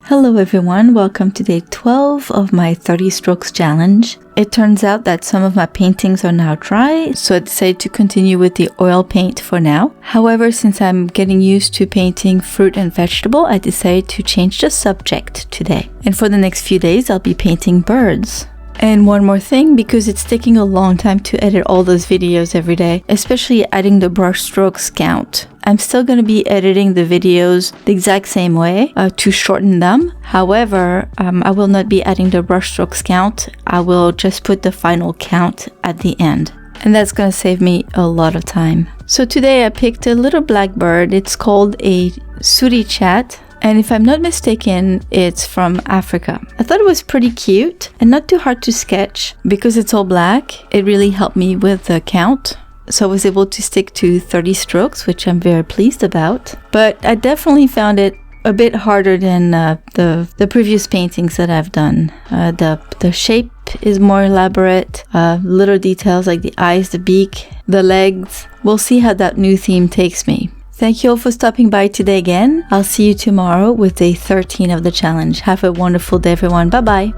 Hello everyone, welcome to day 12 of my 30 strokes challenge. It turns out that some of my paintings are now dry, so I decided to continue with the oil paint for now. However, since I'm getting used to painting fruit and vegetable, I decided to change the subject today. And for the next few days, I'll be painting birds. And one more thing, because it's taking a long time to edit all those videos every day, especially adding the brush strokes count. I'm still going to be editing the videos the exact same way to shorten them. However, I will not be adding the brush strokes count. I will just put the final count at the end. And that's going to save me a lot of time. So today I picked a little black bird. It's called a surichat. And if I'm not mistaken, it's from Africa. I thought it was pretty cute and not too hard to sketch. Because it's all black, it really helped me with the count. So I was able to stick to 30 strokes, which I'm very pleased about. But I definitely found it a bit harder than the previous paintings that I've done. The shape is more elaborate, little details like the eyes, the beak, the legs. We'll see how that new theme takes me. Thank you all for stopping by today again. I'll see you tomorrow with day 13 of the challenge. Have a wonderful day, everyone. Bye-bye.